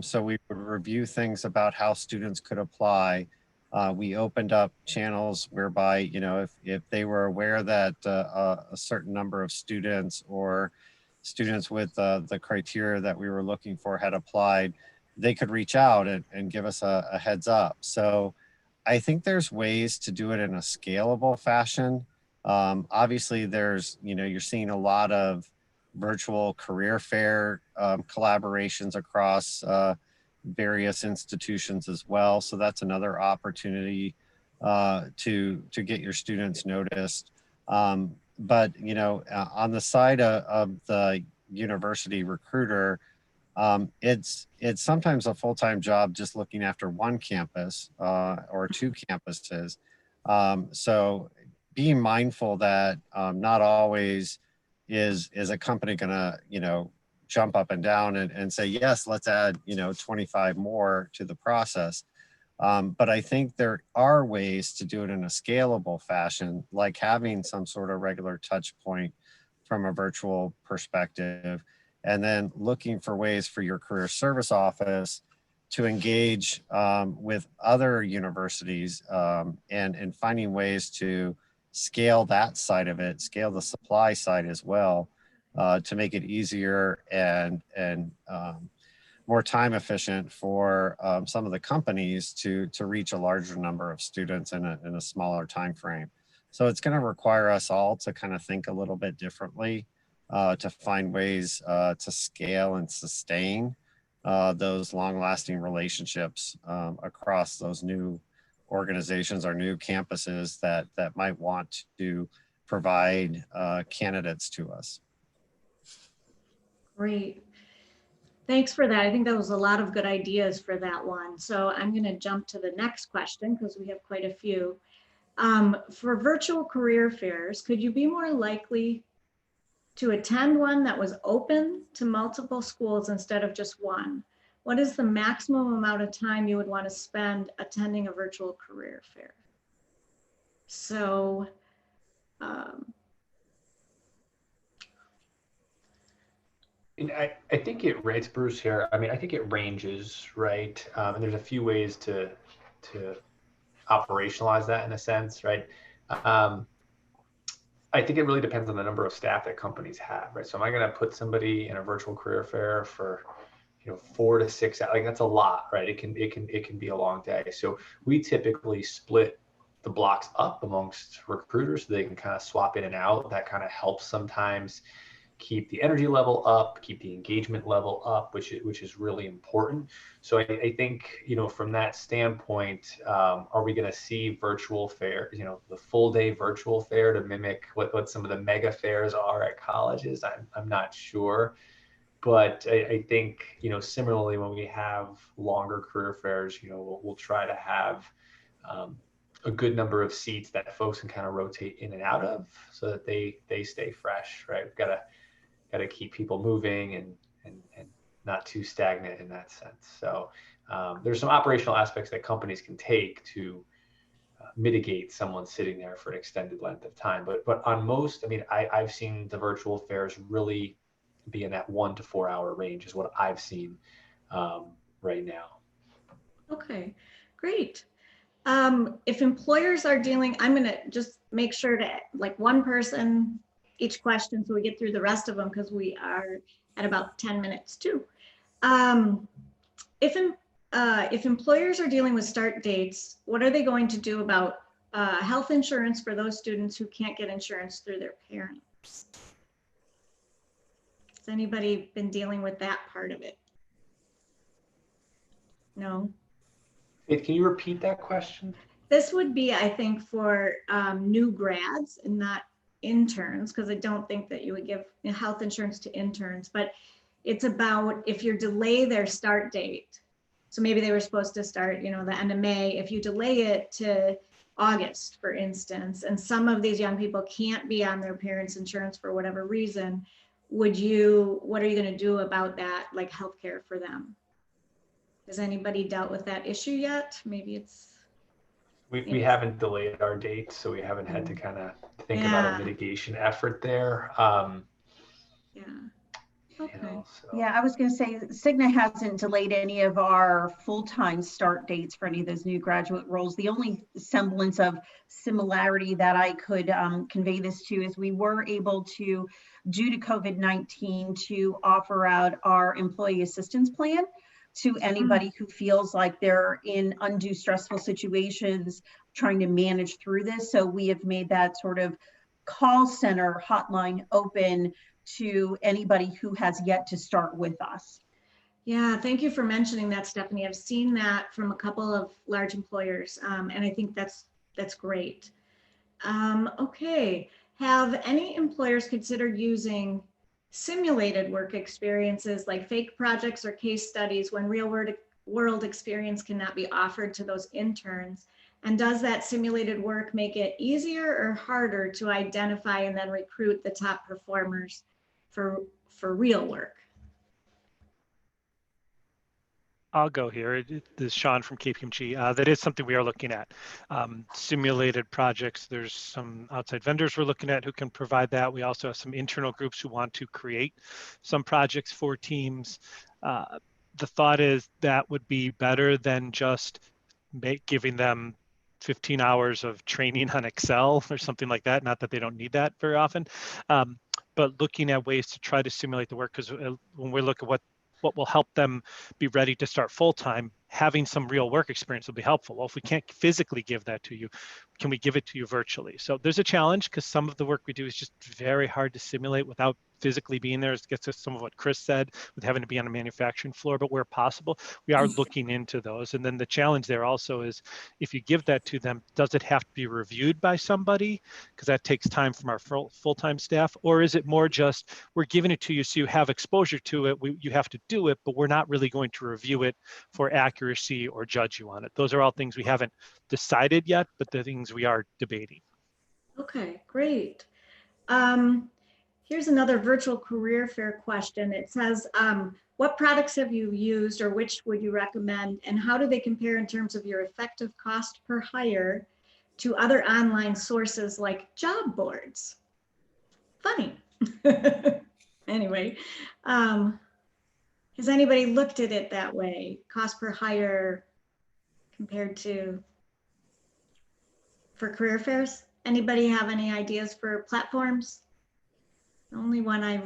So we would review things about how students could apply. We opened up channels whereby, if they were aware that a certain number of students or students with the criteria that we were looking for had applied, they could reach out and give us a heads up. So I think there's ways to do it in a scalable fashion. Obviously there's, you're seeing a lot of virtual career fair collaborations across various institutions as well. So that's another opportunity to get your students noticed. But, on the side of the university recruiter, it's sometimes a full-time job just looking after one campus or two campuses. So being mindful that not always is a company gonna, jump up and down and say, yes, let's add, 25 more to the process. But I think there are ways to do it in a scalable fashion, like having some sort of regular touch point from a virtual perspective, and then looking for ways for your career service office to engage with other universities and finding ways to scale that side of it, scale the supply side as well, to make it easier and more time efficient for some of the companies to reach a larger number of students in a smaller time frame. So it's going to require us all to kind of think a little bit differently to find ways to scale and sustain those long-lasting relationships across those new organizations or new campuses that might want to provide candidates to us. Great. Thanks for that. I think that was a lot of good ideas for that one. So I'm going to jump to the next question because we have quite a few. For virtual career fairs, could you be more likely to attend one that was open to multiple schools instead of just one, what is the maximum amount of time you would want to spend attending a virtual career fair? So, And I think it's Bruce here. I mean, I think it ranges, right? And there's a few ways to operationalize that in a sense, right? I think it really depends on the number of staff that companies have, right? So am I going to put somebody in a virtual career fair for, 4 to 6 hours? Like that's a lot, right? It can be a long day. So we typically split the blocks up amongst recruiters so they can kind of swap in and out. That kind of helps sometimes keep the energy level up, keep the engagement level up, which is really important. So I think, from that standpoint, are we going to see virtual fair, the full day virtual fair to mimic what some of the mega fairs are at colleges? I'm not sure. But I think, similarly, when we have longer career fairs, we'll try to have a good number of seats that folks can kind of rotate in and out of so that they stay fresh, right? We've got to keep people moving and not too stagnant in that sense. So there's some operational aspects that companies can take to mitigate someone sitting there for an extended length of time. But on most, I mean, I've seen the virtual fairs really be in that 1 to 4 hour range is what I've seen right now. okay, great. If employers are dealing, I'm going to just make sure to like one person each question so we get through the rest of them because we are at about 10 minutes too. If employers are dealing with start dates, what are they going to do about health insurance for those students who can't get insurance through their parents? Has anybody been dealing with that part of it? No? Can you repeat that question? This would be, I think, for new grads and not interns, because I don't think that you would give health insurance to interns, but it's about if you delay their start date. So maybe they were supposed to start, the end of May. If you delay it to August, for instance, and some of these young people can't be on their parents' insurance for whatever reason, what are you going to do about that, like healthcare for them? Has anybody dealt with that issue yet? Maybe it's... We haven't delayed our date, so we haven't had to kind of think about a mitigation effort there. Yeah. Okay. Yeah, I was going to say Cigna hasn't delayed any of our full-time start dates for any of those new graduate roles. The only semblance of similarity that I could convey this to is we were able to, due to COVID-19, to offer out our employee assistance plan to anybody who feels like they're in undue stressful situations trying to manage through this. So we have made that sort of call center hotline open to anybody who has yet to start with us. Yeah, thank you for mentioning that, Stephanie. I've seen that from a couple of large employers, and I think that's great. Okay, have any employers considered using simulated work experiences like fake projects or case studies when real world experience cannot be offered to those interns? And does that simulated work make it easier or harder to identify and then recruit the top performers for real work? I'll go here. This is Sean from KPMG. That is something we are looking at. Simulated projects, there's some outside vendors we're looking at who can provide that. We also have some internal groups who want to create some projects for teams. The thought is that would be better than just giving them 15 hours of training on Excel or something like that. Not that they don't need that very often, but looking at ways to try to simulate the work, because when we look at what will help them be ready to start full-time, having some real work experience will be helpful. Well, if we can't physically give that to you, can we give it to you virtually? So there's a challenge because some of the work we do is just very hard to simulate without physically being there. It gets to some of what Chris said with having to be on a manufacturing floor, but where possible, we are looking into those. And then the challenge there also is if you give that to them, does it have to be reviewed by somebody? Because that takes time from our full-time staff. Or is it more just, we're giving it to you so you have exposure to it, you have to do it, but we're not really going to review it for accuracy or judge you on it. Those are all things we haven't decided yet, but the things we are debating. Okay, great. Here's another virtual career fair question. It says, what products have you used or which would you recommend, and how do they compare in terms of your effective cost per hire to other online sources like job boards? Funny. Anyway, has anybody looked at it that way? Cost per hire compared to for career fairs? Anybody have any ideas for platforms? The only one I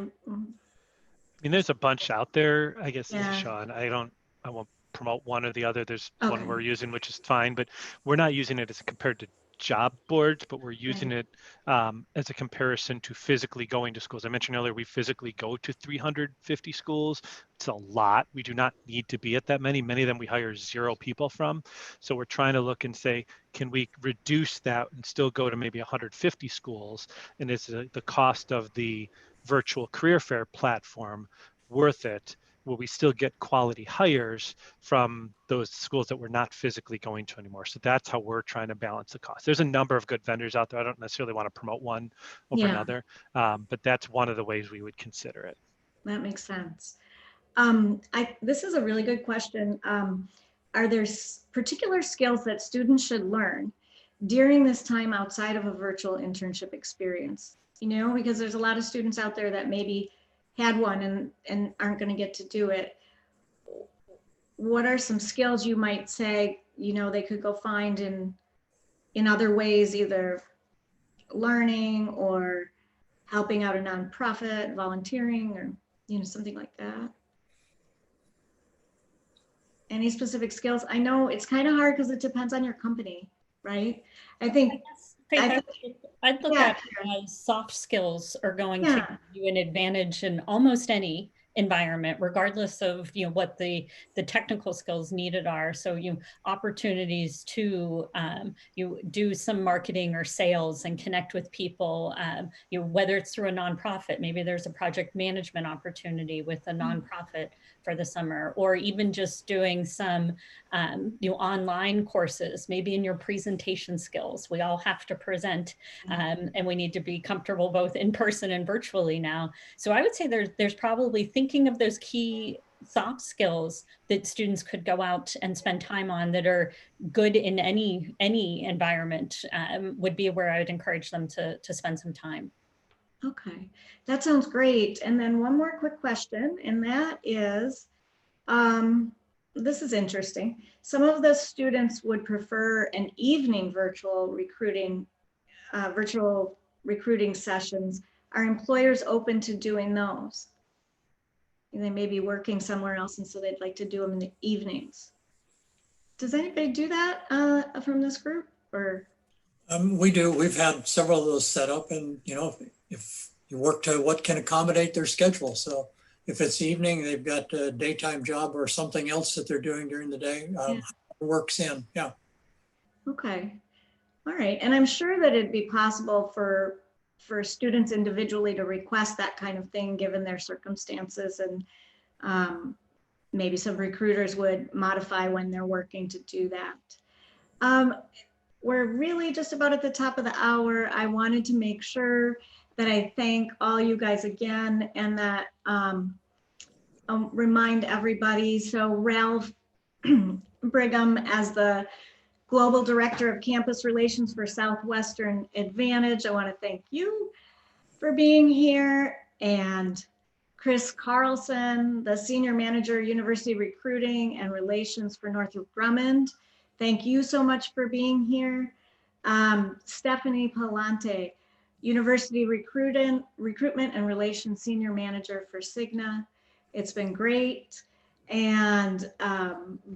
mean, there's a bunch out there. I guess, Yeah. Sean, I won't promote one or the other. There's one Okay. we're using, which is fine, but we're not using it as compared to job boards, but we're using it as a comparison to physically going to schools. I mentioned earlier, we physically go to 350 schools. It's a lot. We do not need to be at that many. Many of them we hire 0 people from. So we're trying to look and say, can we reduce that and still go to maybe 150 schools? And is the cost of the virtual career fair platform worth it? Will we still get quality hires from those schools that we're not physically going to anymore? So that's how we're trying to balance the cost. There's a number of good vendors out there. I don't necessarily want to promote one over Yeah. another, but that's one of the ways we would consider it. That makes sense. This is a really good question. Are there particular skills that students should learn during this time outside of a virtual internship experience? You know, because there's a lot of students out there that maybe had one and aren't going to get to do it. What are some skills you might say, you know, they could go find in other ways, either learning or helping out a nonprofit, volunteering, or, you know, something like that? Any specific skills? I know it's kind of hard because it depends on your company, right? I think I'd look Yeah. at soft skills are going to Yeah. give you an advantage in almost any environment, regardless of, you know, what the technical skills needed are. So opportunities to you do some marketing or sales and connect with people, whether it's through a nonprofit, maybe there's a project management opportunity with a nonprofit for the summer, or even just doing some online courses, maybe in your presentation skills. We all have to present, and we need to be comfortable both in person and virtually now. So I would say there's probably thinking of those key soft skills that students could go out and spend time on that are good in any environment, would be where I would encourage them to spend some time. Okay, that sounds great. And then one more quick question, and that is, this is interesting. Some of the students would prefer an evening virtual recruiting sessions. Are employers open to doing those? They may be working somewhere else, and so they'd like to do them in the evenings. Does anybody do that from this group, or? We do. We've had several of those set up, and you know, if you work to what can accommodate their schedule. So if it's evening, they've got a daytime job or something else that they're doing during the day, works in. Yeah. Okay. All right. And I'm sure that it'd be possible for students individually to request that kind of thing given their circumstances, and maybe some recruiters would modify when they're working to do that. We're really just about at the top of the hour. I wanted to make sure that I thank all you guys again, and that remind everybody. So Ralph Brigham, as the Global Director of Campus Relations for Southwestern Advantage, I want to thank you for being here. And Chris Carlson, the Senior Manager, University Recruiting and Relations for Northrop Grumman, thank you so much for being here. Stephanie Palante, University Recruitment and Relations Senior Manager for Cigna. It's been great. And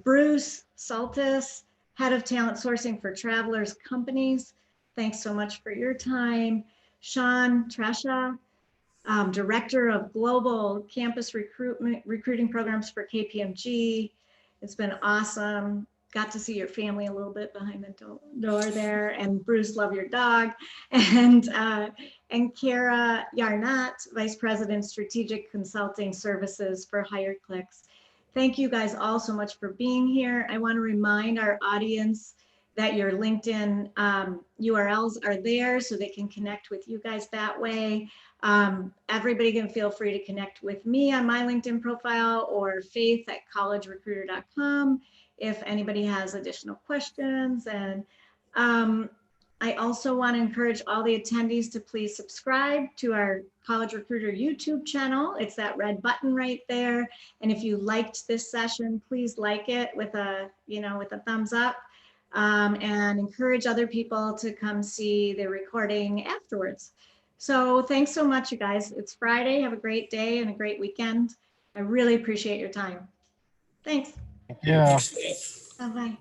Bruce Saltis, Head of Talent Sourcing for Travelers Companies. Thanks so much for your time. Sean Tresha, Director of Global Campus Recruiting Programs for KPMG. It's been awesome. Got to see your family a little bit behind the door there. And Bruce, love your dog. And Kara Yarnat, Vice President, Strategic Consulting Services for HireClicks. Thank you guys all so much for being here. I want to remind our audience that your LinkedIn URLs are there so they can connect with you guys that way. Everybody can feel free to connect with me on my LinkedIn profile or Faith at collegerecruiter.com if anybody has additional questions. And I also want to encourage all the attendees to please subscribe to our College Recruiter YouTube channel. It's that red button right there. And if you liked this session, please like it with a, with a thumbs up, and encourage other people to come see the recording afterwards. So thanks so much, you guys. It's Friday. Have a great day and a great weekend. I really appreciate your time. Thanks. Yeah. Bye-bye.